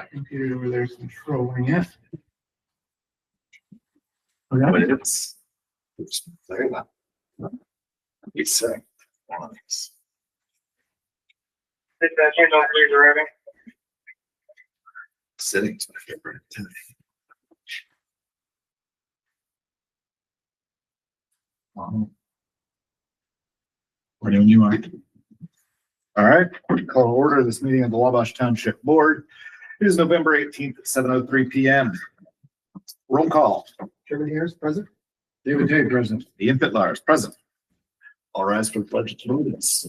that computer over there is controlling it. But it's very loud. It's sick. Sitting's my favorite activity. We're doing you are. All right, call to order this meeting of the Wabash Township Board. It is November 18th at 7:03 p.m. Roll call. Chairman Harris, present. David Day, present. Ian Pitlar is present. All rise for the pledge of allegiance.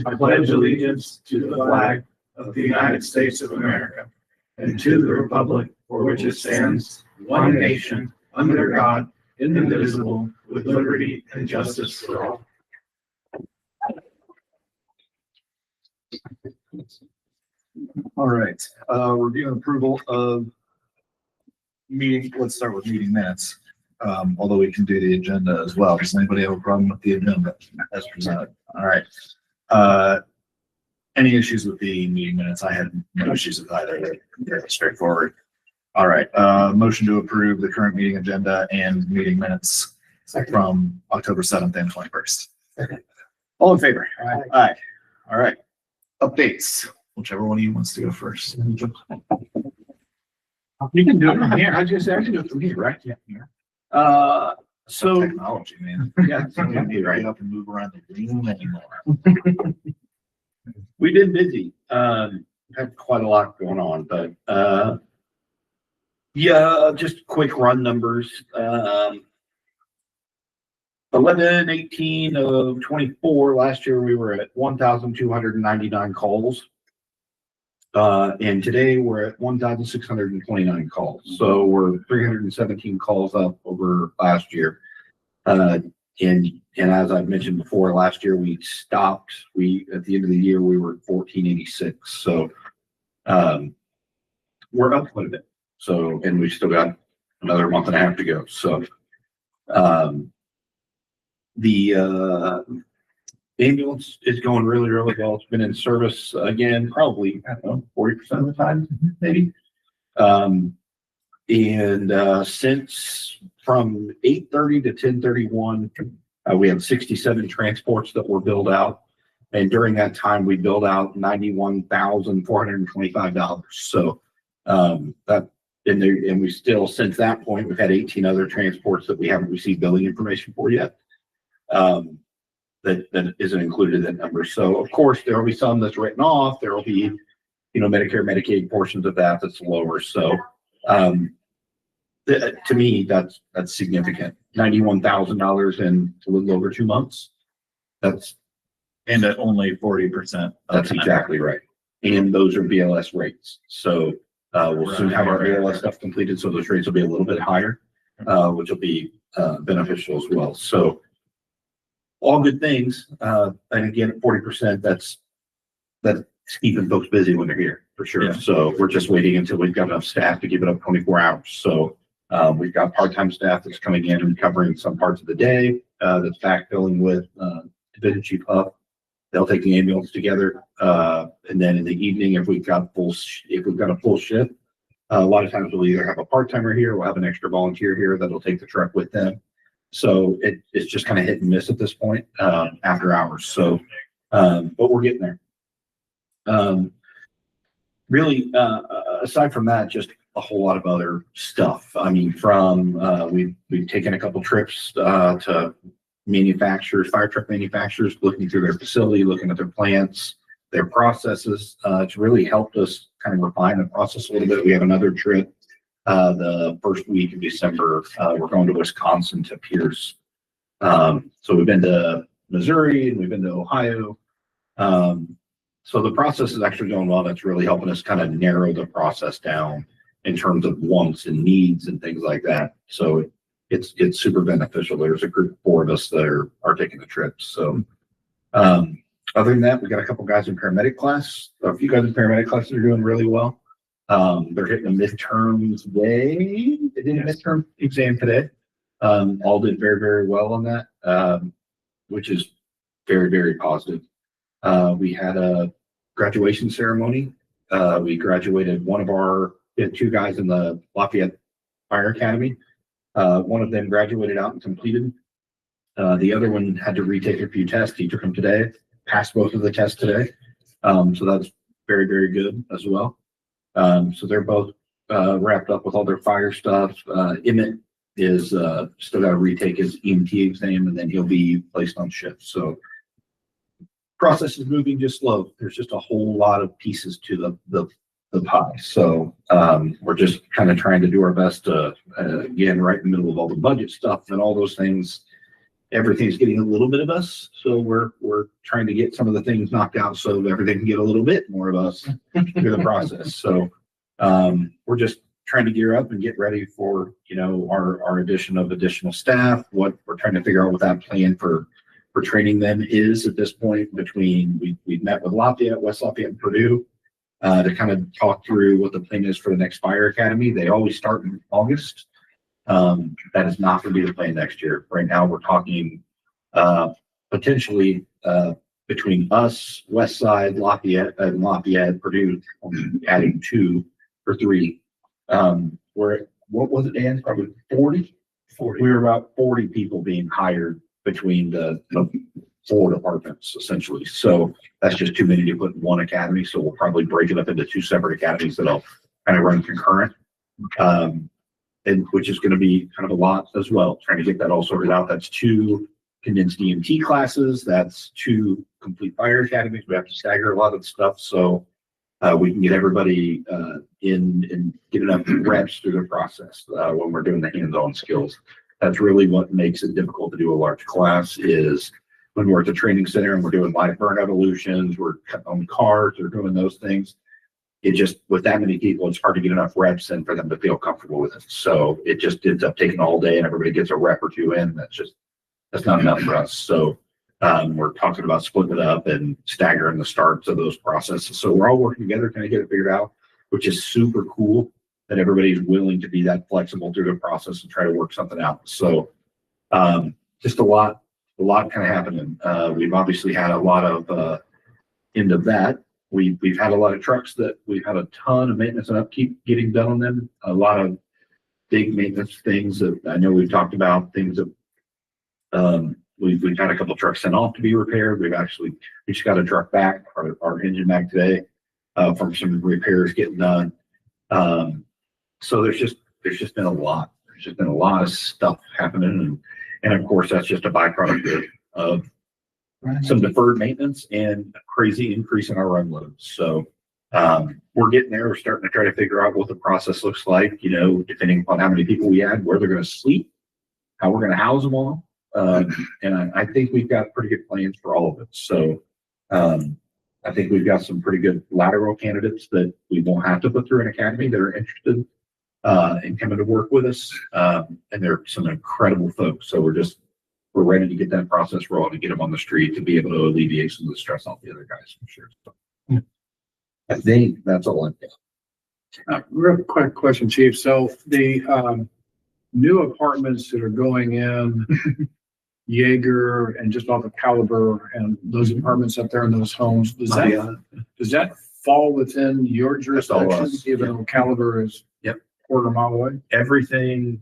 I pledge allegiance to the flag of the United States of America and to the republic for which it stands, one nation, under God, indivisible, with liberty and justice for all. All right, review and approval of meeting. Let's start with meeting minutes. Although we can do the agenda as well. Does anybody have a problem with the agenda as presented? All right. Any issues with the meeting minutes? I had no issues with either. They're straightforward. All right. Motion to approve the current meeting agenda and meeting minutes from October 7th and 21st. All in favor? Aye. Aye. All right. Updates. Whichever one of you wants to go first. You can do it from here. I just actually do it from here, right? Yeah. So technology, man. Yeah. So we need to get up and move around the room anymore. We've been busy. Had quite a lot going on, but yeah, just quick run numbers. 11/18 of 24. Last year we were at 1,299 calls. And today we're at 1,629 calls. So we're 317 calls up over last year. And as I've mentioned before, last year we stopped. At the end of the year we were at 1,486. So we're up quite a bit. So, and we still got another month and a half to go. So the ambulance is going really, really well. It's been in service again, probably, I don't know, 40% of the time, maybe. Since from 8:30 to 10:31, we have 67 transports that were billed out. And during that time, we billed out $91,425. So and we still, since that point, we've had 18 other transports that we haven't received billing information for yet. That isn't included in that number. So of course there will be some that's written off. There will be, Medicare, Medicaid portions of that's lower. So to me, that's significant. $91,000 in a little over 2 months. That's And at only 40%. That's exactly right. And those are BLS rates. So we'll soon have our BLS stuff completed. So those rates will be a little bit higher, which will be beneficial as well. So all good things. And again, at 40%, that's keeping folks busy when they're here for sure. Yeah. So we're just waiting until we've got enough staff to keep it up 24 hours. So we've got part-time staff that's coming in and covering some parts of the day, that's backfilling with Division Chief Huff. They'll take the ambulance together. And then in the evening, if we've got a full shift, a lot of times we'll either have a part-timer here, we'll have an extra volunteer here that'll take the truck with them. So it's just kind of hit and miss at this point, after hours. So, but we're getting there. Really, aside from that, just a whole lot of other stuff. I mean, we've taken a couple trips, to manufacturers, fire truck manufacturers, looking through their facility, looking at their plants, their processes. It's really helped us kind of refine the process a little bit. We have another trip the first week of December. We're going to Wisconsin to Pierce. So we've been to Missouri and we've been to Ohio. So the process is actually going well. That's really helping us kind of narrow the process down in terms of wants and needs and things like that. So it's super beneficial. There's a group of 4 of us that are taking the trip. So other than that, we got a couple guys in paramedic class. A few guys in paramedic class that are doing really well. They're hitting the midterms today. They did a midterm exam today. All did very, very well on that, which is very, very positive. We had a graduation ceremony. We graduated we had 2 guys in the Lafayette Fire Academy. One of them graduated out and completed. The other one had to retake a few tests. He took them today, passed both of the tests today. So that's very, very good as well. So they're both wrapped up with all their fire stuff. Emmett is still got to retake his EMT exam, and then he'll be placed on shift. So process is moving just slow. There's just a whole lot of pieces to the pie. So we're just kind of trying to do our best to again, right in the middle of all the budget stuff and all those things. Everything's getting a little bit of us, so we're trying to get some of the things knocked out so everything can get a little bit more of us through the process. So we're just trying to gear up and get ready for our addition of additional staff. What we're trying to figure out what that plan for training them is at this point. Between we've met with Lafayette, West Lafayette, and Purdue to kind of talk through what the plan is for the next fire academy. They always start in August. That is not going to be the plan next year. Right now, we're talking potentially between us, West Side, Lafayette, Purdue, adding 2 or 3. What was it, Dan? Probably 40? 40. We were about 40 people being hired between the 4 departments, essentially. So that's just too many to put in one academy. So we'll probably break it up into 2 separate academies that'll kind of run concurrent. And which is going to be kind of a lot as well, trying to get that all sorted out. That's 2 condensed EMT classes. That's 2 complete fire academies. We have to stagger a lot of the stuff so we can get everybody in and get enough reps through the process when we're doing the hands-on skills. That's really what makes it difficult to do a large class is when we're at the training center and we're doing live burn evolutions, we're on cars or doing those things. It just, with that many people, it's hard to get enough reps in for them to feel comfortable with it. So it just ends up taking all day and everybody gets a rep or 2 in. That's not enough for us. So we're talking about splitting it up and staggering the starts of those processes. So we're all working together, kind of get it figured out, which is super cool that everybody's willing to be that flexible through the process and try to work something out. So just a lot kind of happening. We've obviously had a lot of end of that. We've had a lot of trucks that we've had a ton of maintenance and upkeep getting done on them. A lot of big maintenance things that I know we've talked about, things that we've had a couple of trucks sent off to be repaired. We just got a truck back, our engine back today from some repairs getting done. So there's just been a lot. There's just been a lot of stuff happening, and of course that's just a byproduct of some deferred maintenance and a crazy increase in our run loads. So we're getting there. We're starting to try to figure out what the process looks like, depending upon how many people we add, where they're going to sleep, how we're going to house them all. And I think we've got pretty good plans for all of it. So I think we've got some pretty good lateral candidates that we won't have to put through an academy that are interested in coming to work with us. And they're some incredible folks. So we're ready to get that process rolling and get them on the street to be able to alleviate some of the stress off the other guys, I'm sure. So, I think that's all I've got. Real quick question, Chief. So the new apartments that are going in, Jaeger and just off of Caliber and those apartments up there in those homes, does that fall within your jurisdiction, even though Caliber is quarter mile away? Everything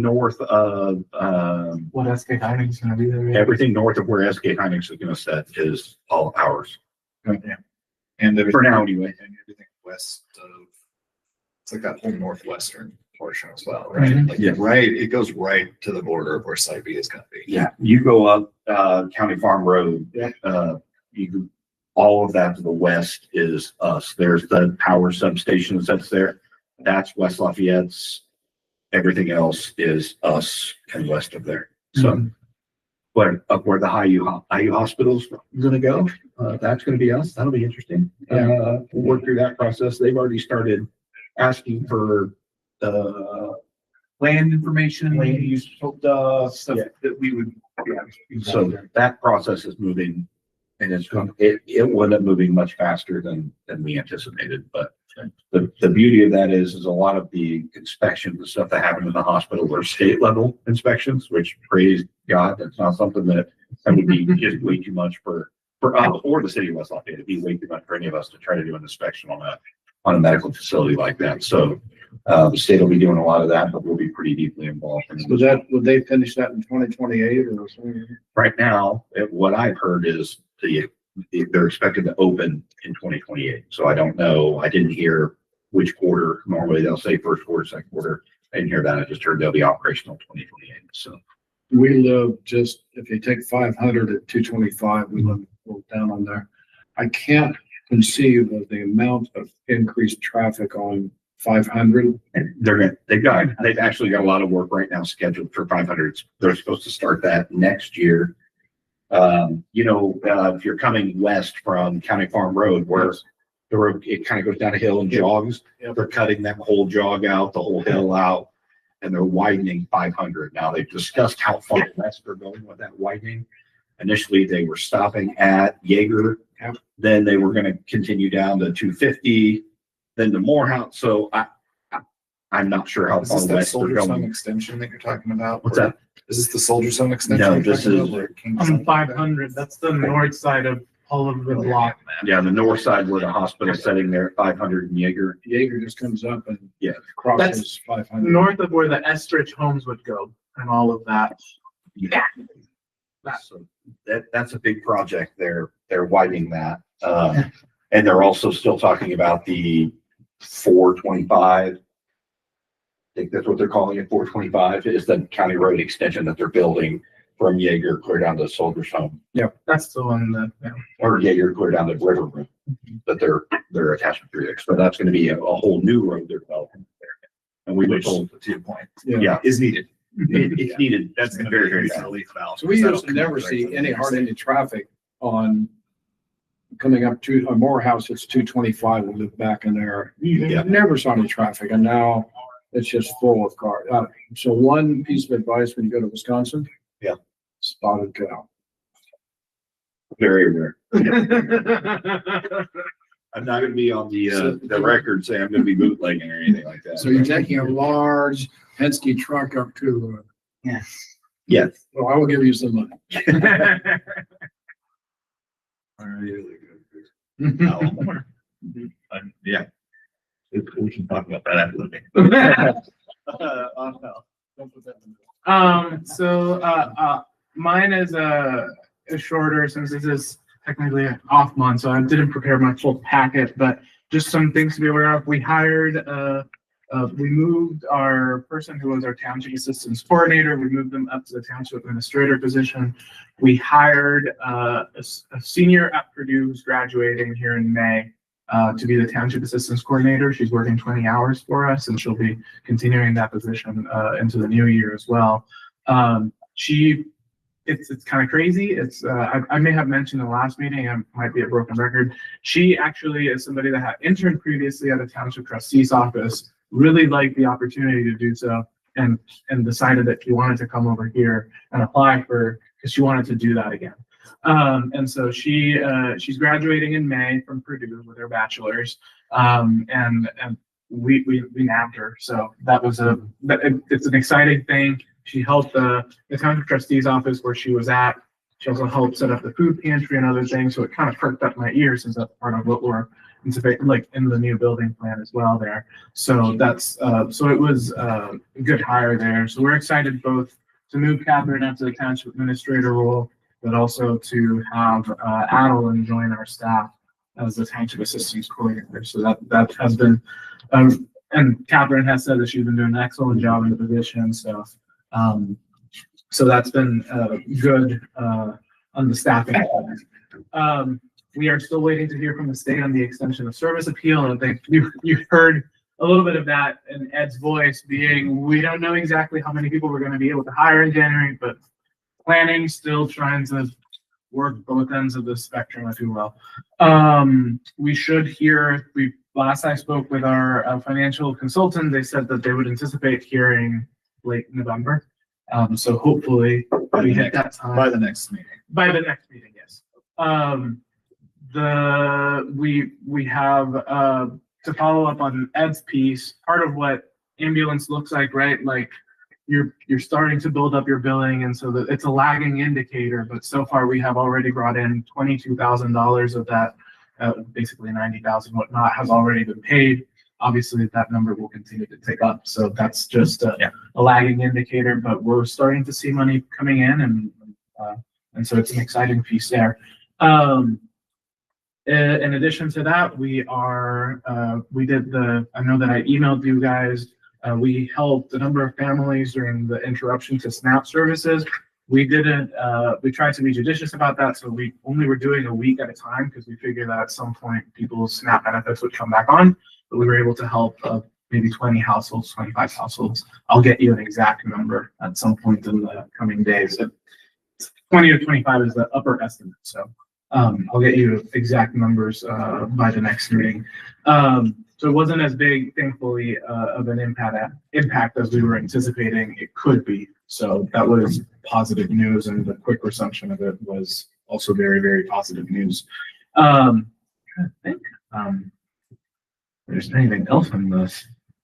north of What SK Dining's gonna be there? everything north of where SK Hynix is going to set is all ours. Yeah. And For now, anyway. everything west of, it's like that whole northwestern portion as well, right? Mhm. Like Yeah. it goes right to the border of where Site B is going to be. Yeah, you go up County Farm Road. Yeah. All of that to the west is us. There's the power substation that's there. That's West Lafayette's. Everything else is us and west of there. So, but up where the IU hospital's going to go, that's going to be us. That'll be interesting. We'll work through that process. They've already started asking for Land information, Land use stuff Yeah. that we would. So that process is moving, and it will end up moving much faster than we anticipated. But the beauty of that is a lot of the inspections and stuff that happen in the hospital are state level inspections, which praise God, that's not something that would be just way too much for for, or the city of West Lafayette. It'd be way too much for any of us to try to do an inspection on a medical facility like that. So, the state will be doing a lot of that, but we'll be pretty deeply involved. Would they finish that in 2028 or something? Right now, what I've heard is they're expected to open in 2028. So I don't know. I didn't hear which quarter. Normally they'll say first quarter, second quarter. I didn't hear that. I just heard they'll be operational 2028. So We live just, if you take 500 at 225, we live down on there. I can't conceive of the amount of increased traffic on 500. and they've actually got a lot of work right now scheduled for 500. They're supposed to start that next year. If you're coming west from County Farm Road, where the road, it kind of goes down a hill and jogs. Yep. They're cutting that whole jog out, the whole hill out, and they're widening 500. Now they've discussed how far west they're going with that widening. Initially, they were stopping at Jaeger. Yep. Then they were going to continue down to 250, then to Morehouse. So I'm not sure how Is far this that west they're Soldier Zone going. extension that you're talking about? What's that? Is this the Soldier Zone extension? No, you're this talking is- about, where it came On from? 500, that's the north side of all of the block. Yeah, the north side where the hospital's sitting there at 500 and Jaeger. Jaeger just comes up and Yeah. crosses 500. North of where the Estrich homes would go and all of that. So that's a big project. They're widening that. And they're also still talking about the 425. I think that's what they're calling it. 425 is the county road extension that they're building from Jaeger clear down to Soldier's Home, That's the one that, yeah. or Jaeger clear down to River Road that they're attachment through there. So that's going to be a whole new road they're developing there. And we were Which, told, to your point, yeah, is needed. it's needed. That's going to very, be a very huge bad. relief valve. So we That'll used to never connect see right to any the hard interstate. any traffic on coming up to Morehouse. It's 225. We live back in there. Yeah. Never saw any traffic, and now it's just full of cars. So one piece of advice when you go to Wisconsin. Yeah. Spotted cow. Very rare. I'm not going to be on the record saying I'm going to be bootlegging or anything like that. So you're taking a large Penske truck up to, Yes. well, I will give you some money. Yeah. We can talk about that after the meeting. Mine is shorter since this is technically an off month, so I didn't prepare my full packet, but just some things to be aware of. We hired, we moved our person who was our township assistance coordinator. We moved them up to the township administrator position. We hired a senior at Purdue who's graduating here in May to be the township assistance coordinator. She's working 20 hours for us, and she'll be continuing that position into the new year as well. It's kind of crazy. I may have mentioned in the last meeting, I might be a broken record. She actually is somebody that had interned previously at the township trustee's office, really liked the opportunity to do so, and decided that she wanted to come over here and apply because she wanted to do that again. And so she's graduating in May from Purdue with her bachelor's, and we nabbed her. So that was it's an exciting thing. She helped the township trustee's office where she was at. She also helped set up the food pantry and other things. So it kind of perked up my ears since that's part of what we're like in the new building plan as well there. So that's, so it was a good hire there. So we're excited both to move Catherine up to the township administrator role, but also to have Adeline join our staff as the township assistance coordinator. So that has been, and Catherine has said that she's been doing an excellent job in the position. So that's been good on the staffing. We are still waiting to hear from the state on the extension of service appeal. And I think you heard a little bit of that in Ed's voice being, we don't know exactly how many people we're going to be able to hire in January, but planning, still trying to work both ends of the spectrum, if you will. We should hear, last I spoke with our financial consultant, they said that they would anticipate hearing late November. So hopefully we hit that time. By the next meeting. By the next meeting, yes. We have, to follow up on Ed's piece, part of what ambulance looks like, right? Like you're starting to build up your billing, and so it's a lagging indicator. But so far, we have already brought in $22,000 of that. Basically 90,000 whatnot has already been paid. Obviously, that number will continue to tick up. So that's just a lagging indicator. But we're starting to see money coming in, and so it's an exciting piece there. In addition to that, we did I know that I emailed you guys. We helped a number of families during the interruption to SNAP services. We tried to be judicious about that. So we only were doing a week at a time because we figured that at some point people's SNAP benefits would come back on. But we were able to help maybe 20 households, 25 households. I'll get you an exact number at some point in the coming days. 20 to 25 is the upper estimate. So I'll get you exact numbers by the next meeting. So it wasn't as big, thankfully, of an impact as we were anticipating it could be. So that was positive news, and the quick resumption of it was also very, very positive news. I think there's anything else on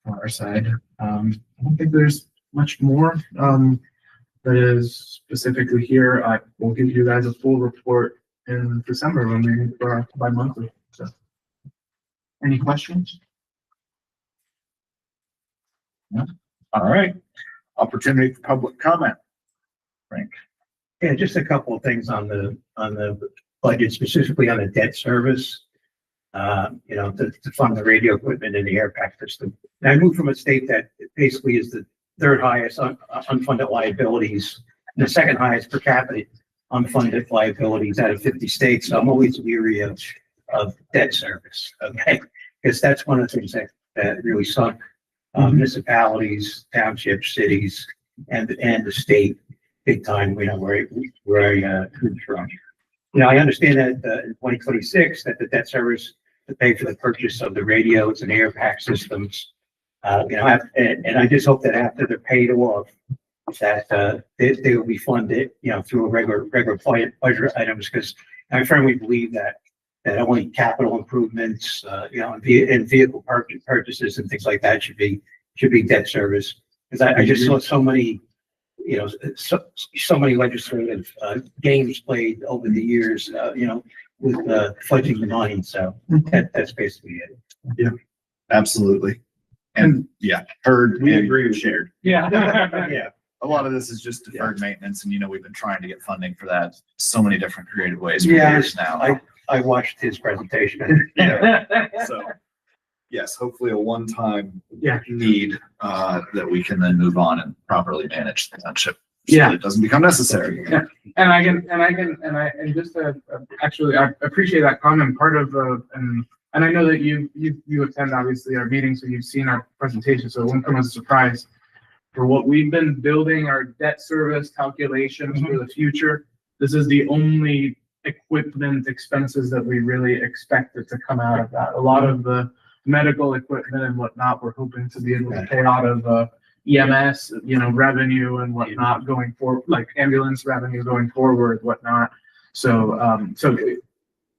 our side. I don't think there's much more that is specifically here. I will give you guys a full report in December when we meet for our bi-monthly. So, any questions? No? All right. Opportunity for public comment. Frank. Yeah, just a couple of things on the budget, specifically on the debt service. To fund the radio equipment and the air pack system. And I moved from a state that basically is the third highest unfunded liabilities, and the second highest per capita unfunded liabilities out of 50 states. So I'm always weary of debt service, okay? Because that's one of the things that really sunk municipalities, townships, cities, and the state big time. Where I come from. I understand that in 2026 that the debt service to pay for the purchase of the radios and air pack systems. And I just hope that after they're paid off, that they will be funded, through a regular budget items, because I firmly believe that only capital improvements, and vehicle purchases and things like that should be debt service. Because I just saw so many, so many legislative games played over the years, with fudging the money. So that's basically it. Yeah, absolutely. And heard, We and agree. shared. Yeah. Yeah. A lot of this is just deferred maintenance, and we've been trying to get funding for that so many different creative ways for years now. I watched his presentation. So yes, hopefully a one-time Yeah. need that we can then move on and properly manage the township. So Yeah. that it doesn't become necessary. And I appreciate that comment. Part of and I know that you attend obviously our meetings, so you've seen our presentation, so it won't come as a surprise. For what we've been building our debt service calculations for the future, this is the only equipment expenses that we really expected to come out of that. A lot of the medical equipment and whatnot, we're hoping to be able to pay out of EMS, revenue and whatnot going forward, like ambulance revenue going forward, whatnot. So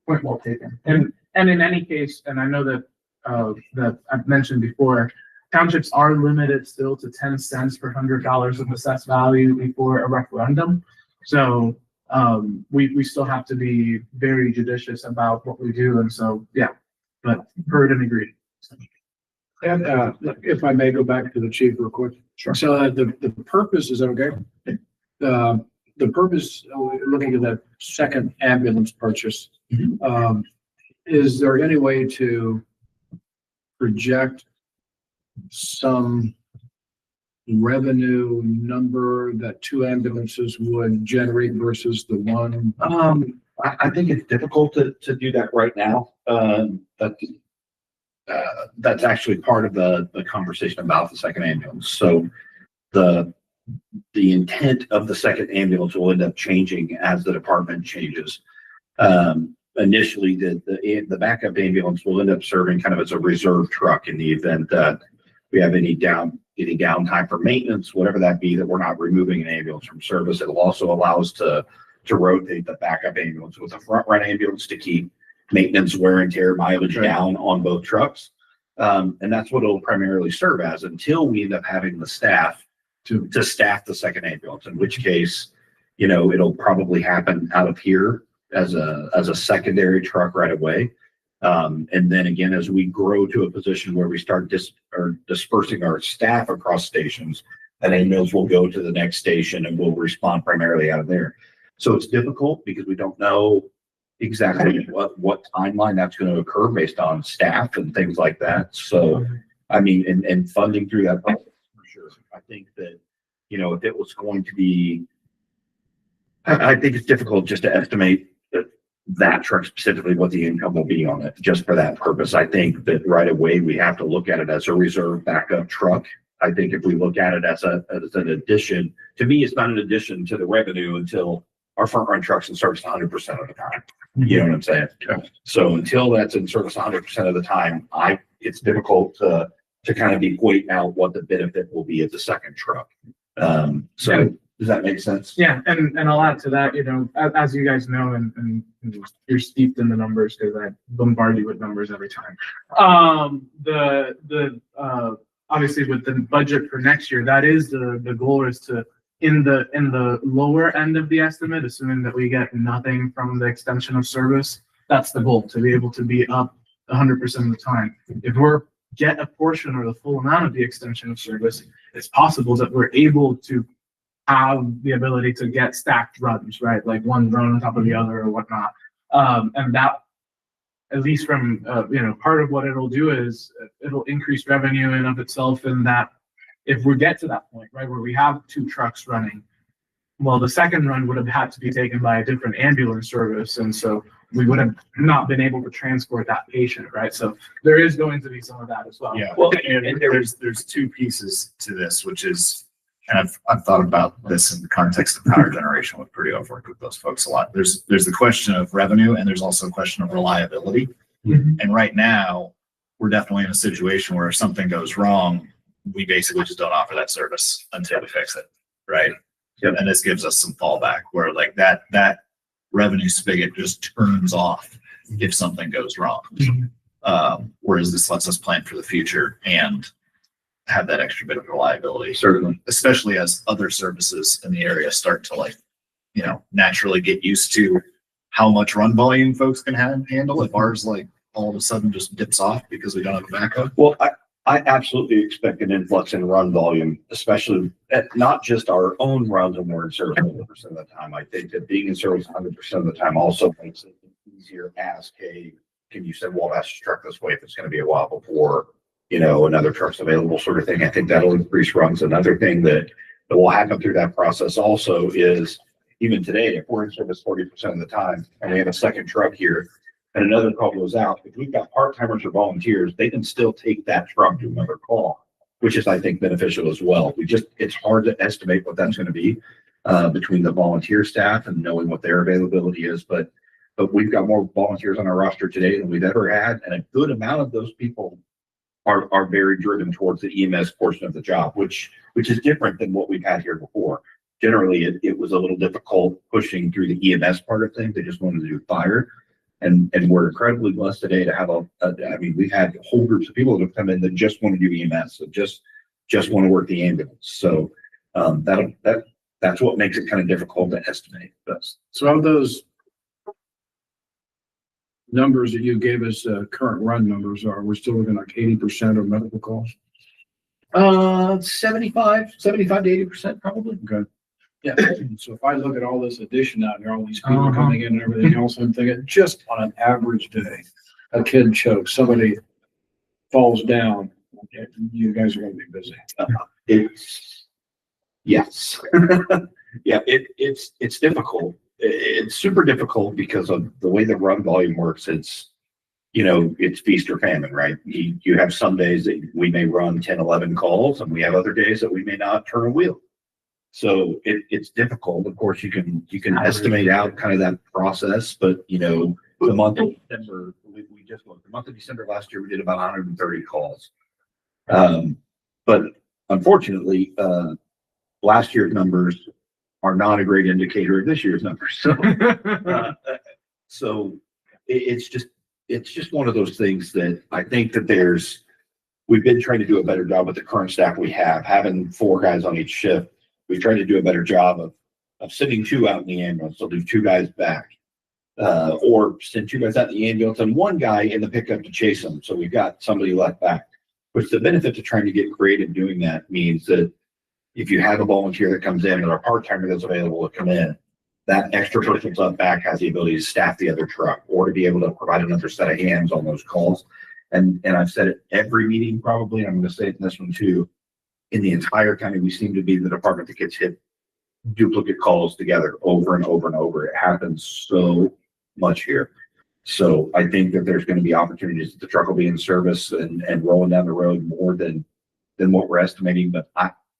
point well taken. And in any case, and I know that I've mentioned before, townships are limited still to 10 cents per $100 of assessed value before a referendum. So we still have to be very judicious about what we do. And so, but heard and agreed. And if I may go back to the chief real quick. Sure. So the purpose is okay. The purpose, looking at that second ambulance purchase, is there any way to project some revenue number that two ambulances would generate versus the one? I think it's difficult to do that right now. That's actually part of the conversation about the second ambulance. So the intent of the second ambulance will end up changing as the department changes. Initially, the backup ambulance will end up serving kind of as a reserve truck in the event that we have any downtime for maintenance, whatever that be, that we're not removing an ambulance from service. It'll also allow us to rotate the backup ambulance with a front run ambulance to keep maintenance, wear and tear, mileage down on both trucks. And that's what it'll primarily serve as until we end up having the staff to staff the second ambulance, in which case, you know, it'll probably happen out of here as a secondary truck right away. And then again, as we grow to a position where we start dispersing our staff across stations, then ambulance will go to the next station and we'll respond primarily out of there. So it's difficult because we don't know exactly what timeline that's going to occur based on staff and things like that. So, I mean, and funding through that process for sure. I think that, you know, if it was going to be, I think it's difficult just to estimate that truck specifically, what the income will be on it, just for that purpose. I think that right away, we have to look at it as a reserve backup truck. I think if we look at it as an addition, to me, it's not an addition to the revenue until our front run truck's in service 100% of the time. You know what I'm saying? So until that's in service 100% of the time, it's difficult to kind of equate out what the benefit will be of the second truck. So does that make sense? Yeah, and I'll add to that, you know, as you guys know, and you're steeped in the numbers because I bombard you with numbers every time. Obviously with the budget for next year, that is the goal is to in the lower end of the estimate, assuming that we get nothing from the extension of service, that's the goal, to be able to be up 100% of the time. If we're get a portion or the full amount of the extension of service, it's possible that we're able to have the ability to get stacked runs, right? Like one run on top of the other or whatnot. And that, at least from, you know, part of what it'll do is it'll increase revenue in of itself, and that if we get to that point, right, where we have two trucks running, well, the second run would have had to be taken by a different ambulance service. And so we would have not been able to transport that patient, right? So there is going to be some of that as well. Yeah. Well, And there's two pieces to this, which is, and I've thought about this in the context of power generation with Purdue. I've worked with those folks a lot. There's the question of revenue, and there's also a question of reliability. Mhm. And right now, we're definitely in a situation where if something goes wrong, we basically just don't offer that service until we fix it, right? Yep. And this gives us some fallback where like that revenue spigot just turns off if something goes wrong. Whereas this lets us plan for the future and have that extra bit of reliability. Certainly. Especially as other services in the area start to like, you know, naturally get used to how much run volume folks can handle. If ours like all of a sudden just dips off because we don't have a backup. Well, I absolutely expect an influx in run volume, especially at not just our own runs when we're in service 100% of the time. I think that being in service 100% of the time also makes it easier to ask, hey, can you send Wabash truck this way if it's going to be a while before, you know, another truck's available, sort of thing. I think that'll increase runs. Another thing that will happen through that process also is even today, if we're in service 40% of the time and we have a second truck here, and another call goes out, if we've got part-timers or volunteers, they can still take that truck to another call, which is, I think, beneficial as well. It's hard to estimate what that's going to be between the volunteer staff and knowing what their availability is. But we've got more volunteers on our roster today than we've ever had. And a good amount of those people are very driven towards the EMS portion of the job, which is different than what we've had here before. Generally, it was a little difficult pushing through the EMS part of things. They just wanted to do fire. And we're incredibly blessed today to have I mean, we've had whole groups of people that have come in that just want to do EMS, that just want to work the ambulance. So that's what makes it kind of difficult to estimate. So of those numbers that you gave us, current run numbers we're still looking like 80% of medical calls? 75 to 80% probably. Okay. Yeah. So if I look at all this addition out here, all these people coming in and everything else, I'm thinking just on an average day, a kid chokes, somebody falls down, you guys are going to be busy. Yes. Yeah, it's difficult. It's super difficult because of the way the run volume works. It's, you know, it's feast or famine, right? You have some days that we may run 10, 11 calls, and we have other days that we may not turn a wheel. So it's difficult. Of course, you can estimate out kind of that process, but you know, the month of December, we just looked. The month of December last year, we did about 130 calls. But unfortunately, last year's numbers are not a great indicator of this year's numbers. So it's just one of those things that I think that there's we've been trying to do a better job with the current staff we have, having 4 guys on each shift. We try to do a better job of sending 2 out in the ambulance. So leave 2 guys back. Or send 2 guys out in the ambulance and 1 guy in the pickup to chase them. So we've got somebody left back, which the benefit to trying to get creative doing that means that if you have a volunteer that comes in or a part-timer that's available to come in, that extra person's left back has the ability to staff the other truck or to be able to provide another set of hands on those calls. And I've said it every meeting probably, and I'm going to say it in this one too. In the entire county, we seem to be the department that gets hit duplicate calls together over and over and over. It happens so much here. So I think that there's going to be opportunities that the truck will be in service and rolling down the road more than what we're estimating. But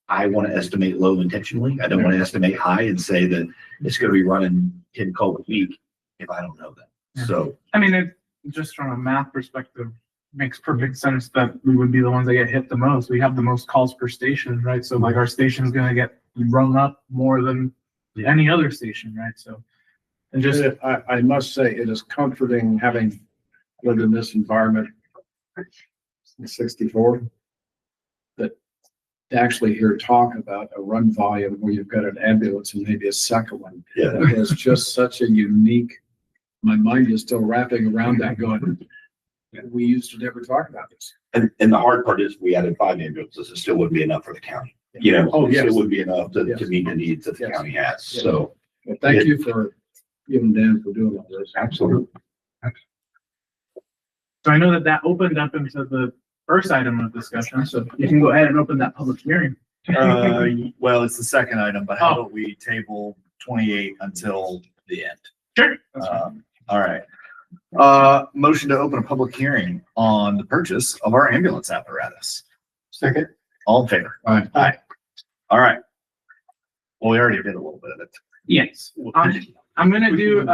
I want to estimate low intentionally. I don't want to estimate high and say that it's going to be running 10 calls a week if I don't know that. So I mean, it just from a math perspective makes perfect sense that we would be the ones that get hit the most. We have the most calls per station, right? So like our station's going to get rung up more than any other station, right? So, and just I must say it is comforting having lived in this environment in 64 that to actually hear talk about a run volume where you've got an ambulance and maybe a second one. yeah. That is just such a unique, my mind is still wrapping around that going, we used to never talk about this. And the hard part is we added 5 ambulances. It still wouldn't be enough for the county. You know, Oh, it yes. still wouldn't be enough to Yes. meet the needs that the Yes. county has. Yes. So Well, thank you for giving Dan for doing all this. absolutely. so I know that opened up into the first item of discussion. So you can go ahead and open that public hearing. Well, it's the second item, but how about we table 28 until the end? Sure. That's fine. All right. Motion to open a public hearing on the purchase of our ambulance apparatus. Second. All in favor? Aye. Aye. All right. Well, we already did a little bit of it. Yes. I'm going to do,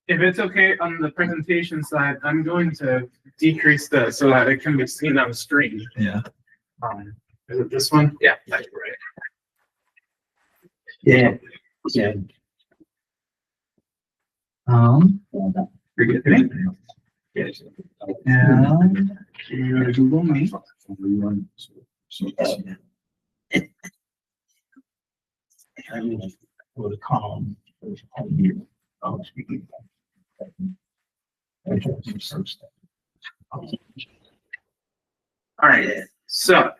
if it's okay on the presentation side, I'm going to decrease so that it can be seen on the screen. Yeah. Is it this one? Yeah, that's right. Yeah. Yeah. Pretty good. Yes. And you go to Google Meet. With a column. All right, so.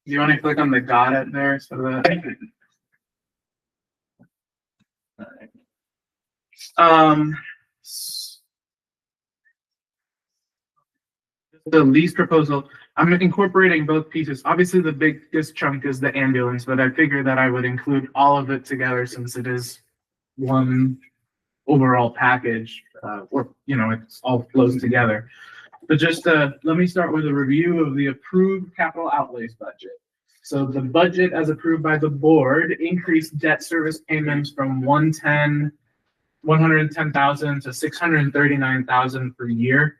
Do you want to click on the got it there so that? The lease proposal, I'm incorporating both pieces. Obviously, the biggest chunk is the ambulance, but I figured that I would include all of it together since it is one overall package, or, it all flows together. But just let me start with a review of the approved capital outlays budget. So the budget as approved by the board increased debt service payments from 110,000 to 639,000 per year.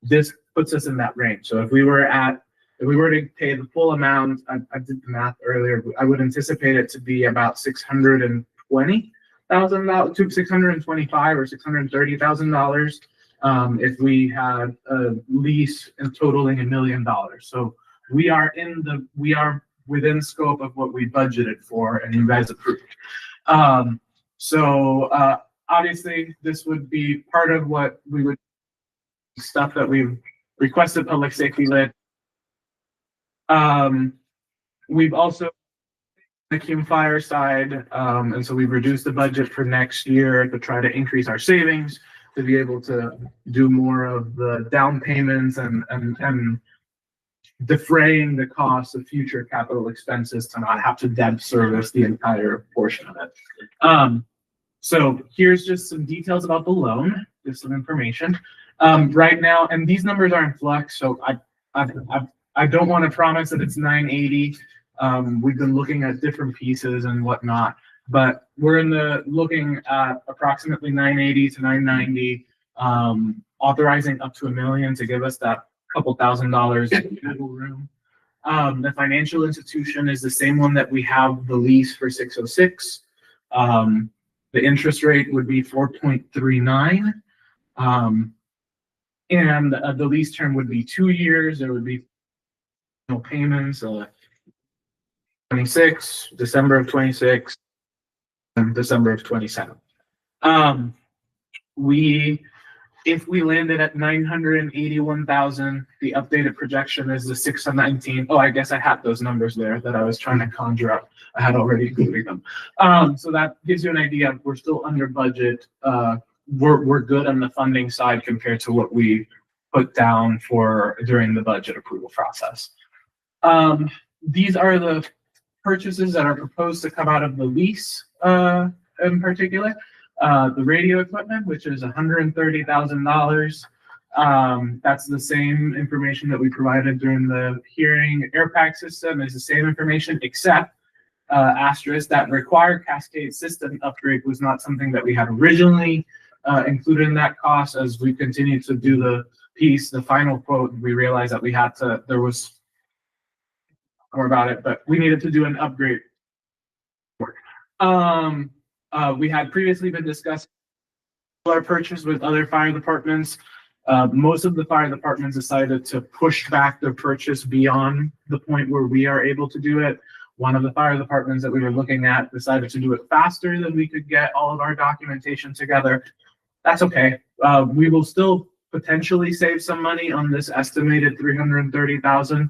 This puts us in that range. So if we were to pay the full amount, I did the math earlier, I would anticipate it to be about $620,000 to $625,000 or $630,000 if we had a lease and totaling $1 million. So we are within scope of what we budgeted for and you guys approved. Obviously this would be part of what we would stuff that we've requested public safety lid. We've also the Cume Fire side, and so we've reduced the budget for next year to try to increase our savings to be able to do more of the down payments and defraying the costs of future capital expenses to not have to debt service the entire portion of it. So here's just some details about the loan, just some information. Right now, and these numbers are in flux, so I don't want to promise that it's 980. We've been looking at different pieces and whatnot, but we're looking at approximately 980 to 990, authorizing up to $1 million to give us that couple $1,000 in wiggle room. The financial institution is the same one that we have the lease for 606. The interest rate would be 4.39. And the lease term would be 2 years. There would be no payments, 26, December of 26, and December of 27. If we landed at 981,000, the updated projection is the 619. Oh, I guess I had those numbers there that I was trying to conjure up. I had already included them. So that gives you an idea. We're still under budget. We're good on the funding side compared to what we put down for during the budget approval process. These are the purchases that are proposed to come out of the lease in particular. The radio equipment, which is $130,000. That's the same information that we provided during the hearing. Air pack system is the same information, except asterisk that required cascade system upgrade was not something that we had originally included in that cost. As we continued to do the piece, the final quote, we realized that we had to, there was more about it, but we needed to do an upgrade. We had previously been discussing our purchase with other fire departments. Most of the fire departments decided to push back their purchase beyond the point where we are able to do it. One of the fire departments that we were looking at decided to do it faster than we could get all of our documentation together. That's okay. We will still potentially save some money on this estimated 330,000.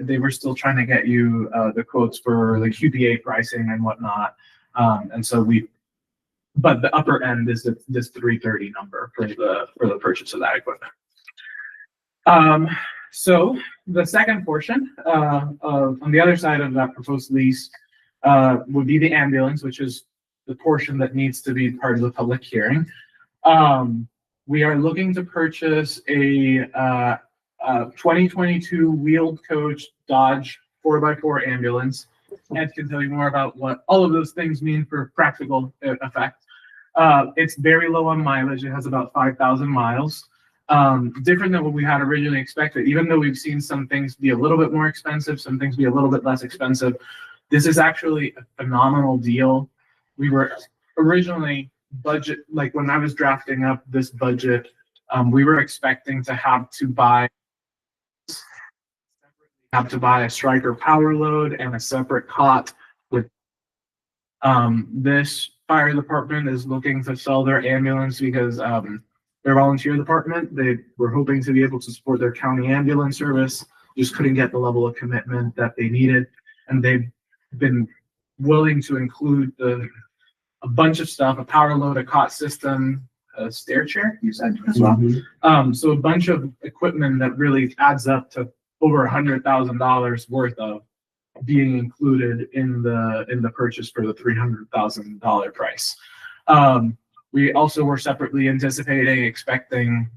They were still trying to get you the quotes for the QPA pricing and whatnot. And so but the upper end is this 330 number for the purchase of that equipment. So the second portion on the other side of that proposed lease would be the ambulance, which is the portion that needs to be part of the public hearing. We are looking to purchase a 2022 wheeled coach Dodge 4x4 ambulance. Ed can tell you more about what all of those things mean for practical effect. It's very low on mileage. It has about 5,000 miles. Different than what we had originally expected. Even though we've seen some things be a little bit more expensive, some things be a little bit less expensive, this is actually a phenomenal deal. We were originally like when I was drafting up this budget, we were expecting to have to buy a striker power load and a separate cot with this fire department is looking to sell their ambulance because their volunteer department, they were hoping to be able to support their county ambulance service, just couldn't get the level of commitment that they needed. And they've been willing to include a bunch of stuff, a power load, a cot system, a stair chair, you said as well. So a bunch of equipment that really adds up to over $100,000 worth of being included in the purchase for the $300,000 price. We also were separately expecting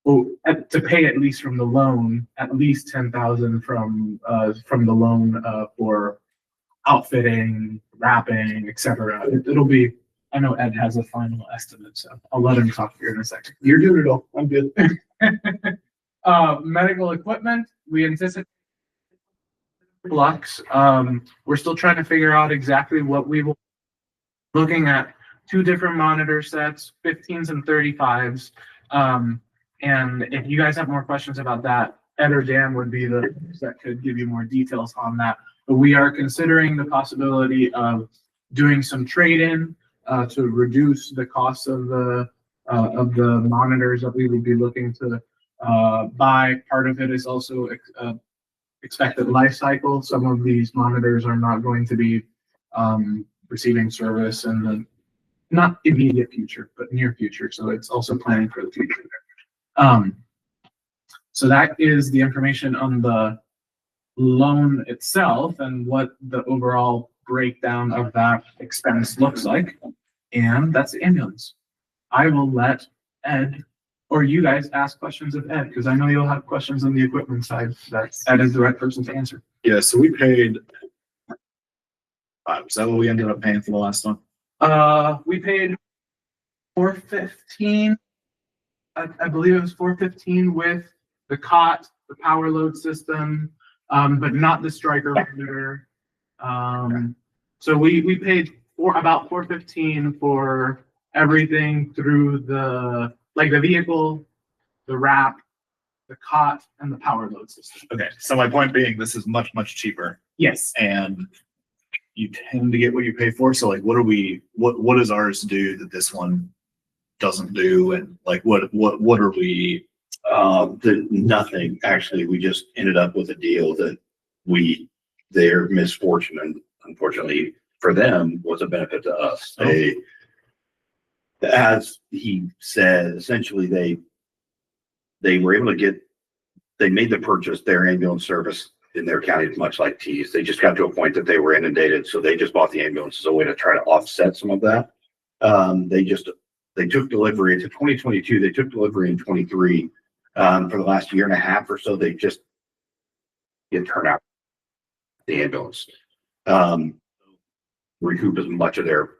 to pay at least from the loan, at least $10,000 from the loan for outfitting, wrapping, etc. It'll be. I know Ed has a final estimate, so I'll let him talk here in a second. You're doing it all. I'm good. Medical equipment, we anticipate flux. We're still trying to figure out exactly what we will. Looking at 2 different monitor sets, 15s and 35s. And if you guys have more questions about that, Ed or Dan would be the that could give you more details on that. But we are considering the possibility of doing some trade-in to reduce the cost of the monitors that we would be looking to buy. Part of it is also expected life cycle. Some of these monitors are not going to be receiving service in the not immediate future, but near future. So it's also planning for the future. So that is the information on the loan itself and what the overall breakdown of that expense looks like. And that's the ambulance. I will let Ed or you guys ask questions of Ed, because I know you'll have questions on the equipment side. Ed is the right person to answer. Yeah, so we paid, is that what we ended up paying for the last one? We paid $415. I believe it was $415 with the cot, the power load system, but not the striker monitor. So we paid about $415 for everything through the vehicle, the wrap, the cot, and the power load system. Okay, so my point being, this is much, much cheaper Yes. and you tend to get what you pay for. So like, what does ours do that this one doesn't do? And like, what are we? Nothing, actually. We just ended up with a deal that their misfortune, and unfortunately for them, was a benefit to us. They, as he said, essentially they were able to they made the purchase. Their ambulance service in their county is much like T's. They just got to a point that they were inundated, so they just bought the ambulance as a way to try to offset some of that. They took delivery into 2022. They took delivery in 23. For the last year and a half or so, they just get turned out the ambulance. Recoup as much of their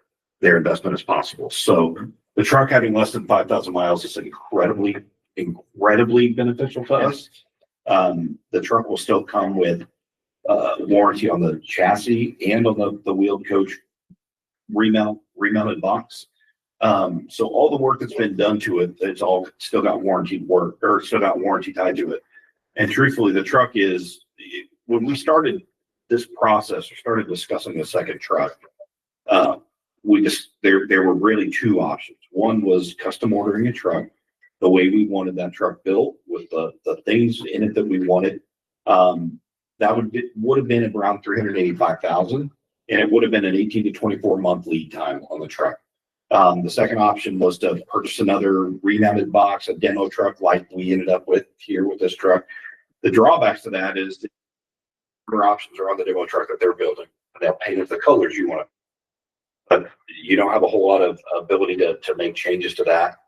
investment as possible. So the truck having less than 5,000 miles is incredibly beneficial to us. The truck will still come with warranty on the chassis and on the wheeled coach remounted box. So all the work that's been done to it, it's all still got warranty work, or still got warranty tied to it. And truthfully, the truck is, when we started this process, or started discussing the second truck, there were really two options. One was custom ordering a truck the way we wanted that truck built, with the things in it that we wanted. That would have been around $385,000, and it would have been an 18 to 24 month lead time on the truck. The second option was to purchase another remounted box, a demo truck like we ended up with here with this truck. The drawbacks to that is the options are on the demo truck that they're building. They'll paint it the colors you want, but you don't have a whole lot of ability to make changes to that.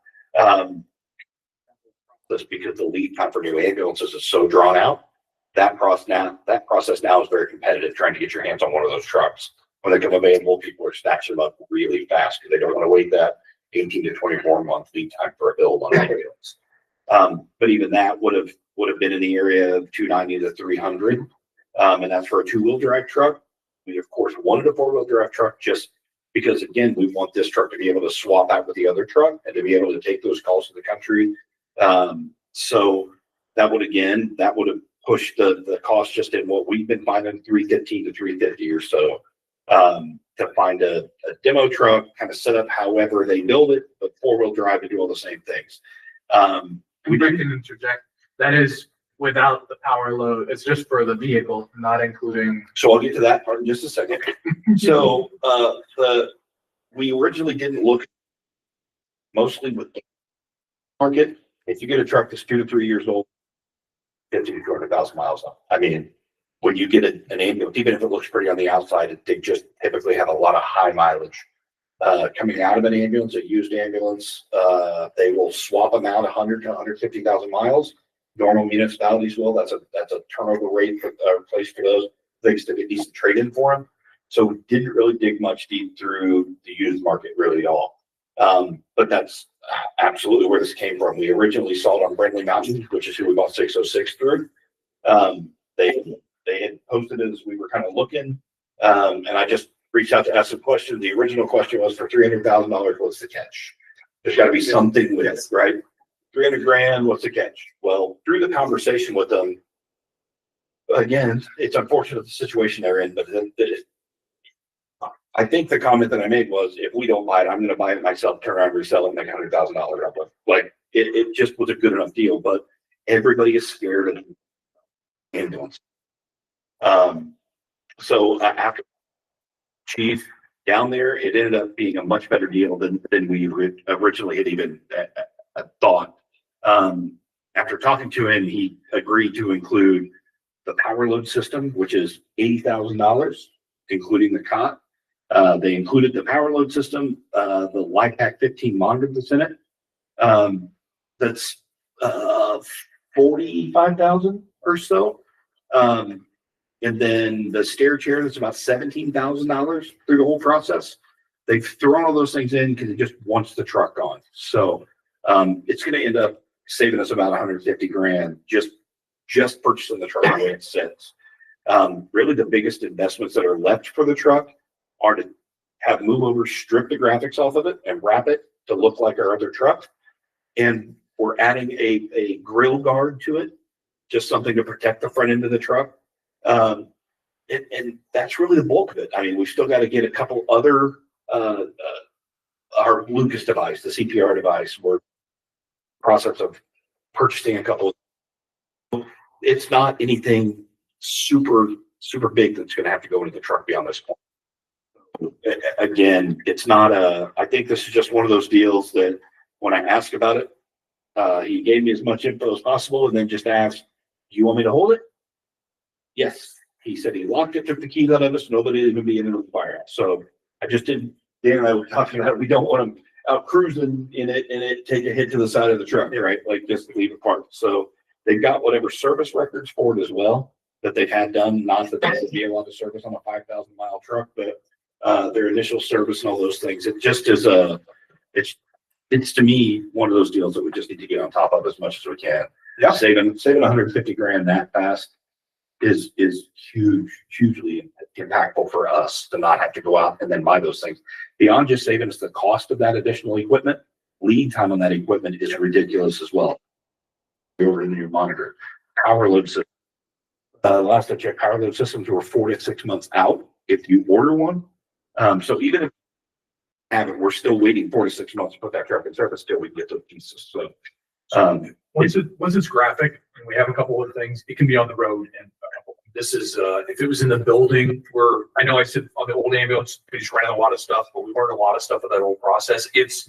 That's because the lead time for new ambulances is so drawn out. That process now is very competitive, trying to get your hands on one of those trucks. When they come available, people are snatching them up really fast because they don't want to wait that 18 to 24 month lead time for a build on ambulance. But even that would have been in the area of 290 to 300, and that's for a 2-wheel drive truck. We of course wanted a 4-wheel drive truck just because, again, we want this truck to be able to swap out with the other truck and to be able to take those calls to the country. So that would have pushed the cost just in what we've been finding, $315 to $350 or so. To find a demo truck, kind of set up however they build it, but 4-wheel drive to do all the same things. We can interject. That is without the power load. It's just for the vehicle, not including. So I'll get to that part in just a second. So we originally didn't look mostly with the market. If you get a truck that's 2 to 3 years old, 50 to 200,000 miles on. I mean, when you get an ambulance, even if it looks pretty on the outside, they just typically have a lot of high mileage coming out of an ambulance, a used ambulance. They will swap them out 100 to 150,000 miles. Normal municipalities will. That's a turnover rate for place for those things to get decent trade in for them. So we didn't really dig much deep through the used market really at all. But that's absolutely where this came from. We originally saw it on Brindley Mountain, which is who we bought 606 through. They had posted it as we were kind of looking, and I just reached out to ask a question. The original question was, for $300,000, what's the catch? There's got to be something with it, right? 300 grand, what's the catch? Well, through the conversation with them, again, it's unfortunate the situation they're in, but I think the comment that I made was, if we don't buy it, I'm going to buy it myself, turn around, resell it, and make $100,000 off of it. Like, it just was a good enough deal, but everybody is scared of ambulance. So after chief down there, it ended up being a much better deal than we originally had even thought. After talking to him, he agreed to include the power load system, which is $80,000, including the cot. They included the power load system, the LIPAC 15 monitor that's in it. That's $45,000 or so. And then the stair chair, that's about $17,000 through the whole process. They've thrown all those things in because it just wants the truck on. So it's going to end up saving us about 150 grand just purchasing the truck the way it sits. Really, the biggest investments that are left for the truck are to have move over, strip the graphics off of it, and wrap it to look like our other truck. And We're adding a grill guard to it, just something to protect the front end of the truck. And that's really the bulk of it. I mean, we've still got to get a couple other, our Lucas device, the CPR device, we're process of purchasing a couple. It's not anything super big that's going to have to go into the truck beyond this point. Again, it's not I think this is just one of those deals that when I asked about it, he gave me as much info as possible and then just asked, do you want me to hold it? Yes. He said he locked it, took the keys out of us, nobody even be in the fire. So I just didn't, Dan and I were talking about, we don't want him out cruising in it and it take a hit to the side of the truck, right? Like just leave it parked. So they've got whatever service records for it as well that they've had done. Not that they would be allowed to service on a 5,000 mile truck, but their initial service and all those things. It just is it's to me one of those deals that we just need to get on top of as much as we can. Yeah. Saving 150 grand that fast is hugely impactful for us to not have to go out and then buy those things. Beyond just saving us the cost of that additional equipment, lead time on that equipment is ridiculous as well. Over in your monitor, power load system. Last I checked, power load systems were 4 to 6 months out if you order one. So even if we have it, we're still waiting 4 to 6 months to put that truck in service till we get those pieces. So once it's graphic and we have a couple of things, it can be on the road. And this is if it was in the building where I know I said on the old ambulance, we just ran a lot of stuff, but we learned a lot of stuff of that whole process. If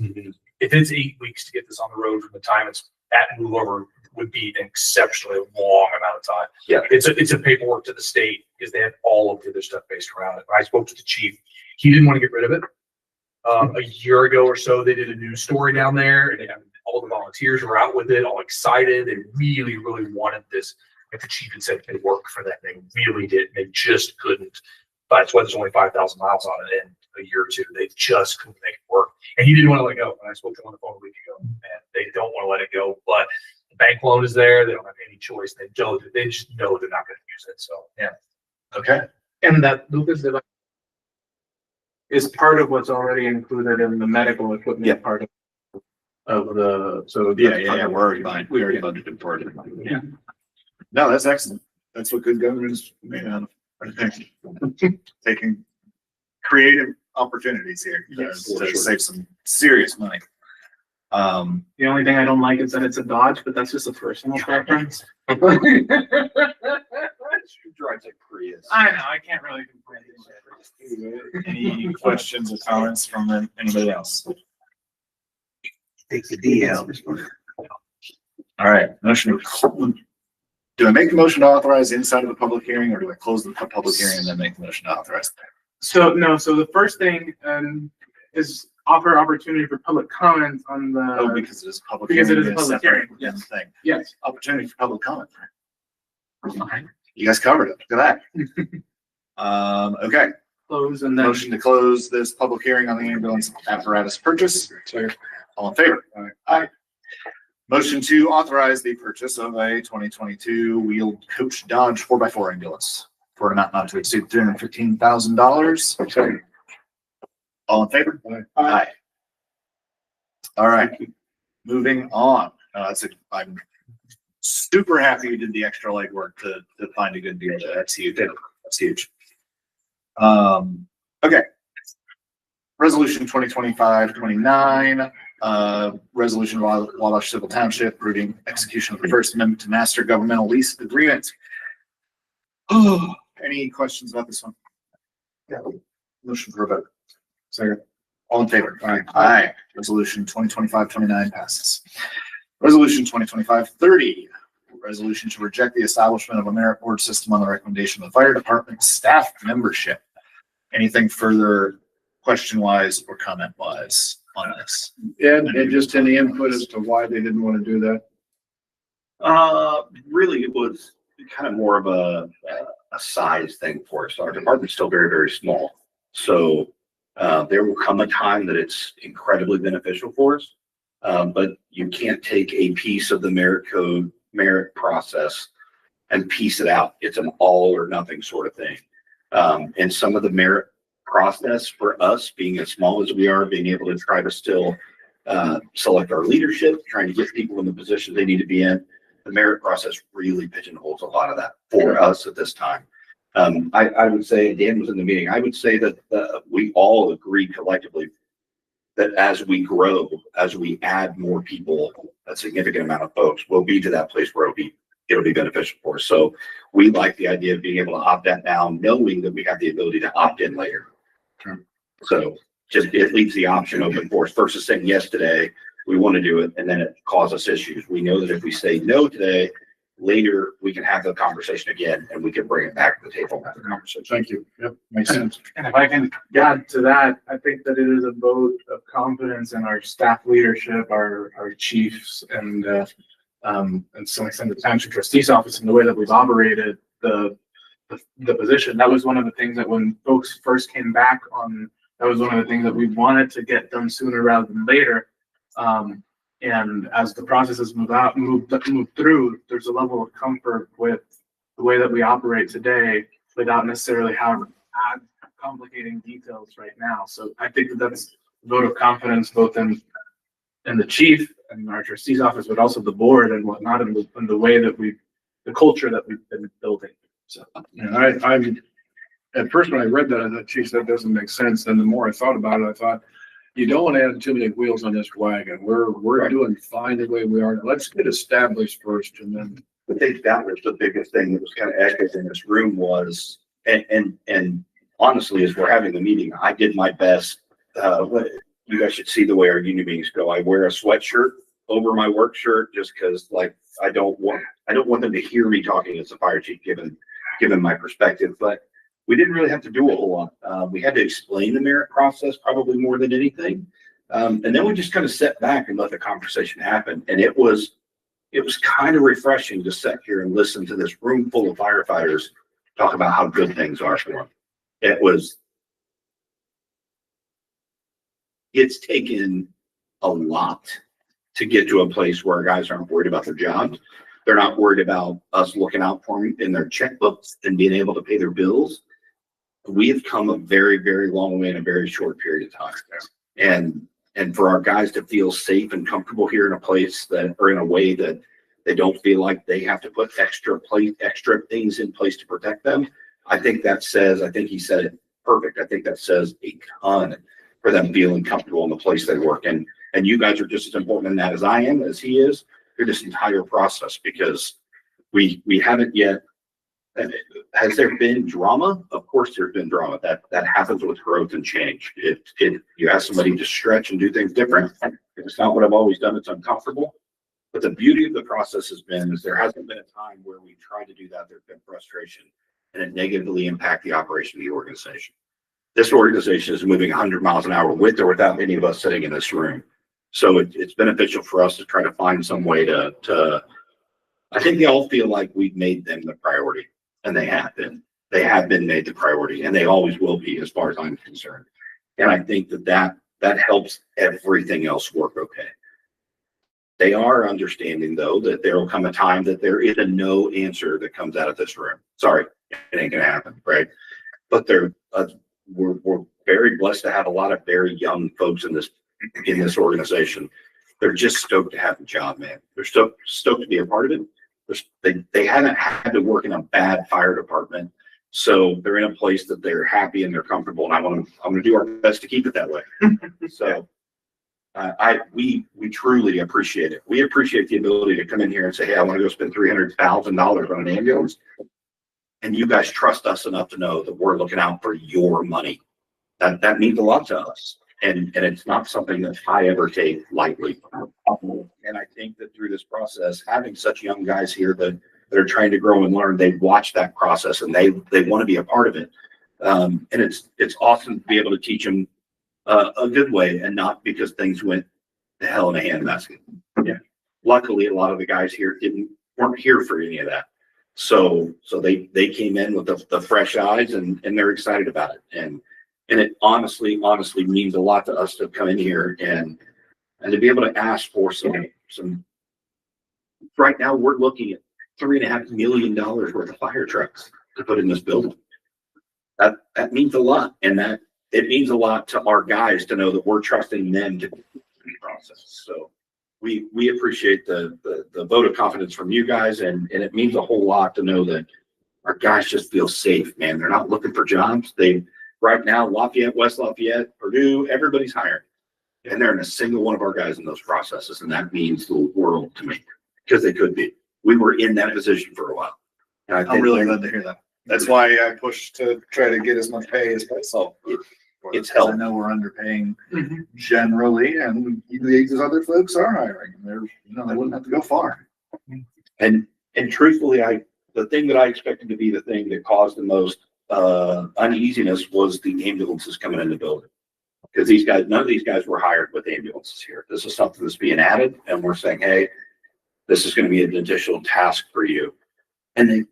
it's 8 weeks to get this on the road from the time it's at move over would be an exceptionally long amount of time. Yeah. It's a paperwork to the state because they have all of the other stuff based around it. When I spoke to the chief, he didn't want to get rid of it. A year ago or so, they did a news story down there and all the volunteers were out with it, all excited. They really wanted this. Like the chief had said, it worked for them. They really did. They just couldn't. That's why there's only 5,000 miles on it in a year or two. They just couldn't make it work. And he didn't want to let go. When I spoke to him on the phone a week ago, and they don't want to let it go. But the bank loan is there. They don't have any choice. They just know they're not going to use it. So yeah. Okay. And that Lucas device is part of what's already included in the medical equipment part of the, so. Yeah. We're already buying. We already budgeted for it. Yeah. No, that's excellent. That's what good government is made out of. I think taking creative opportunities here to save some serious money. The only thing I don't like is that it's a Dodge, but that's just a personal preference. you drive like Prius. I know, I can't really complain. Any questions or comments from anybody else? Take the D out. All right, motion. Do I make the motion to authorize inside of the public hearing, or do I close the public hearing and then make the motion to authorize? So the first thing is offer opportunity for public comment on the. Oh, because it is public. Because it is a it's public separate hearing, than thing. Yes. Opportunity for public comment. You guys covered it. Look at that. Okay. Close and then. Motion to close this public hearing on the ambulance apparatus purchase. All in favor? Aye. Motion to authorize the purchase of a 2022 wheeled coach Dodge 4x4 ambulance for an amount not to exceed $315,000. All in favor? Aye. All right. Moving on. I'm super happy you did the extra legwork to find a good deal there. That's huge. That's huge. Okay. Resolution 2025-29. Resolution of Wabash Civil Township approving execution of the First Amendment to Master Governmental Lease Agreement. Oh, any questions about this one? Yeah. Motion for a vote. Second. All in favor? Aye. Aye. Resolution 2025-29 passes. Resolution 2025-30. Resolution to reject the establishment of a merit board system on the recommendation of the fire department staff membership. Anything further question-wise or comment-wise on this? And just any input as to why they didn't want to do that? Really, it was kind of more of a size thing for us. Our department's still very small. So there will come a time that it's incredibly beneficial for us. But you can't take a piece of the merit process and piece it out. It's an all or nothing sort of thing. And some of the merit process for us being as small as we are, being able to try to still select our leadership, trying to get people in the positions they need to be in. The merit process really pigeonholes a lot of that for us at this time. I would say, Dan was in the meeting, I would say that we all agree collectively that as we grow, as we add more people, a significant amount of folks will be to that place where it'll be beneficial for us. So we like the idea of being able to opt that now, knowing that we have the ability to opt in later. So just, it leaves the option open for us versus saying yes today, we want to do it, and then it causes issues. We know that if we say no today, later we can have the conversation again and we can bring it back to the table and have the conversation. Thank you. Yep, makes sense. And if I can add to that, I think that it is a vote of confidence in our staff leadership, our chiefs, and to some extent the township trustee's office, and the way that we've operated the position. That was one of the things that when folks first came back on, that was one of the things that we wanted to get done sooner rather than later. And as the processes moved through, there's a level of comfort with the way that we operate today without necessarily having to add complicating details right now. So I think that that's a vote of confidence both in the chief and our trustee's office, but also the board and whatnot, and the way that the culture that we've been building. So And I'm at first when I read that, I thought, geez, that doesn't make sense. Then the more I thought about it, I thought, you don't want to add too many wheels on this wagon. We're doing fine the way we are. Let's get established first, and then. I think that was the biggest thing that was kind of echoed in this room was, and honestly, as we're having the meeting, I did my best. You guys should see the way our union meetings go. I wear a sweatshirt over my work shirt just because, like, I don't want them to hear me talking as a fire chief, given my perspective. But we didn't really have to do a whole lot. We had to explain the merit process probably more than anything. And then we just kind of sat back and let the conversation happen. And it was kind of refreshing to sit here and listen to this room full of firefighters talk about how good things are for them. It's taken a lot to get to a place where our guys aren't worried about their jobs. They're not worried about us looking out for them in their checkbooks and being able to pay their bills. We have come a very, very long way in a very short period of time. And for our guys to feel safe and comfortable here in a place that, or in a way that they don't feel like they have to put extra things in place to protect them. I think he said it perfect. I think that says a ton for them feeling comfortable in the place they work in. And you guys are just as important in that as I am, as he is, through this entire process, because we haven't yet. Has there been drama? Of course there's been drama. That happens with growth and change. You ask somebody to stretch and do things different. If it's not what I've always done, it's uncomfortable. But the beauty of the process has been is there hasn't been a time where we tried to do that. There's been frustration and it negatively impact the operation of the organization. This organization is moving 100 miles an hour with or without any of us sitting in this room. So it's beneficial for us to try to find some way to I think they all feel like we've made them the priority. And they have been made the priority, and they always will be as far as I'm concerned. And I think that helps everything else work okay. They are understanding though that there will come a time that there is a no answer that comes out of this room. Sorry, it ain't gonna happen, right? But we're very blessed to have a lot of very young folks in this organization. They're just stoked to have the job, man. They're stoked to be a part of it. They haven't had to work in a bad fire department, so they're in a place that they're happy and they're comfortable. And I'm going to do our best to keep it that way. So we truly appreciate it. We appreciate the ability to come in here and say, hey, I want to go spend $300,000 on an ambulance, and you guys trust us enough to know that we're looking out for your money. That means a lot to us. And it's not something that I ever take lightly. And I think that through this process, having such young guys here that are trying to grow and learn, they watch that process and they want to be a part of it. And it's awesome to be able to teach them a good way and not because things went to hell in a handbasket. Yeah. Luckily, a lot of the guys here weren't here for any of that. So they came in with the fresh eyes and they're excited about it. And it honestly means a lot to us to come in here and to be able to ask for some. Right now, we're looking at $3.5 million worth of fire trucks to put in this building. That means a lot, and that it means a lot to our guys to know that we're trusting them to do the process. process. So we appreciate the vote of confidence from you guys, and it means a whole lot to know that our guys just feel safe, man. They're not looking for jobs. Right now, Lafayette, West Lafayette, Purdue, everybody's hiring. And they're in a single one of our guys in those processes. And that means the world to me, because they could be. We were in that position for a while. And I think I'm really glad to hear that. That's why I pushed to try to get as much pay as possible. It's I helped. know we're underpaying generally, and these other folks are hiring. They wouldn't have to go far. And truthfully, the thing that I expected to be the thing that caused the most uneasiness was the ambulances coming in the building. Because none of these guys were hired with ambulances here. This is something that's being added, and we're saying, hey, this is going to be an additional task for you. And they've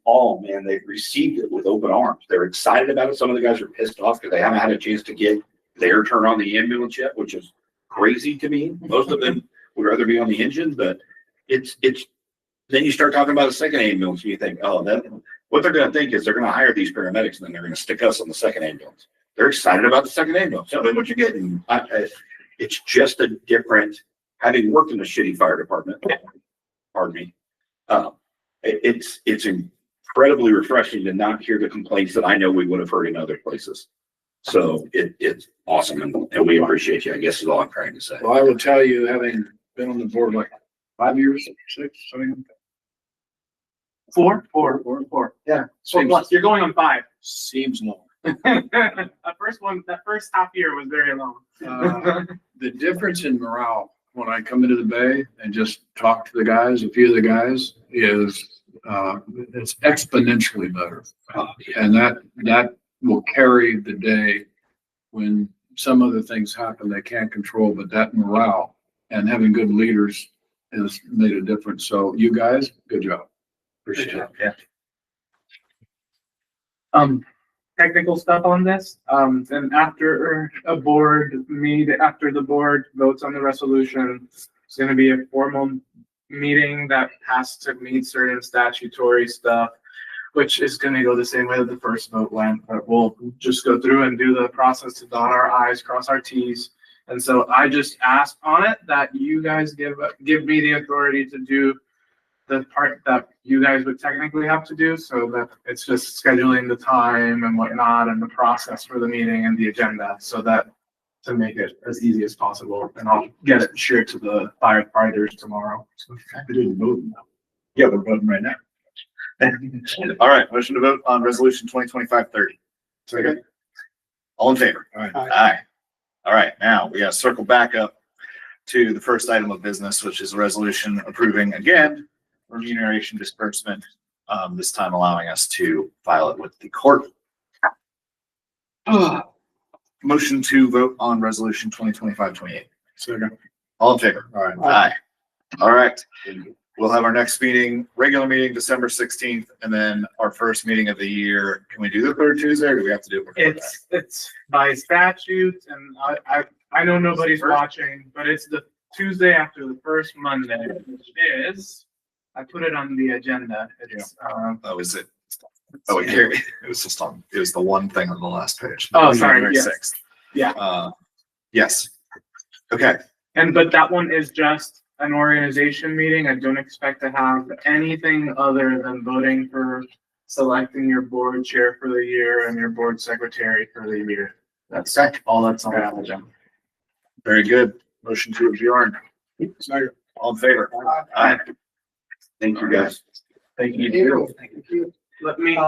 received it with open arms. They're excited about it. Some of the guys are pissed off because they haven't had a chance to get their turn on the ambulance yet, which is crazy to me. Most of them would rather be on the engine, but it's then you start talking about a second ambulance and you think, oh, what they're going to think is they're going to hire these paramedics and then they're going to stick us on the second ambulance. They're excited about the second ambulance. Tell me what you're getting. It's just a different, having worked in a shitty fire department, pardon me, it's incredibly refreshing to not hear the complaints that I know we would have heard in other places. So it's awesome, and we appreciate you, I guess is all I'm trying to say. Well, I will tell you, having been on the board like 5 years, 6, something like that. Four. Yeah. Four plus. You're going on 5. Seems long. That first half year was very long. The difference in morale when I come into the bay and just talk to the guys, a few of the guys, is it's exponentially better. And that will carry the day when some other things happen they can't control, but that morale and having good leaders has made a difference. So you guys, good job. Appreciate it. Yeah. Technical stuff on this. And after the board votes on the resolution, it's going to be a formal meeting that has to meet certain statutory stuff, which is going to go the same way that the first vote went. But we'll just go through and do the process to dot our I's, cross our T's. And so I just asked on it that you guys give me the authority to do the part that you guys would technically have to do, so that it's just scheduling the time and whatnot and the process for the meeting and the agenda, so that to make it as easy as possible. And I'll get it shared to the firefighters tomorrow. So We didn't vote now. Yeah, we're voting right now. All right, motion to vote on resolution 2025-30. Second. All in favor? All right. Aye. All right, now we gotta circle back up to the first item of business, which is a resolution approving again remuneration disbursement, this time allowing us to file it with the court. Motion to vote on resolution 2025-28. Second. All in favor? All right. Aye. All right. We'll have our next meeting, regular meeting, December 16th, and then our first meeting of the year. Can we do the third Tuesday, or do we have to do it before that? it's by statute, and I know nobody's watching, but it's the Tuesday after the first Monday, which is, I put it on the agenda. It's Oh, is it? Oh, it was just on, it was the one thing on the last page. Oh, sorry, January yes. 6th. Yeah. Yes. Okay. But that one is just an organization meeting. I don't expect to have anything other than voting for selecting your board chair for the year and your board secretary for the year. That's all that's on that agenda. Very good. Motion to adjourn. Second. All in favor? Aye. Thank you, guys. Thank you. Let me.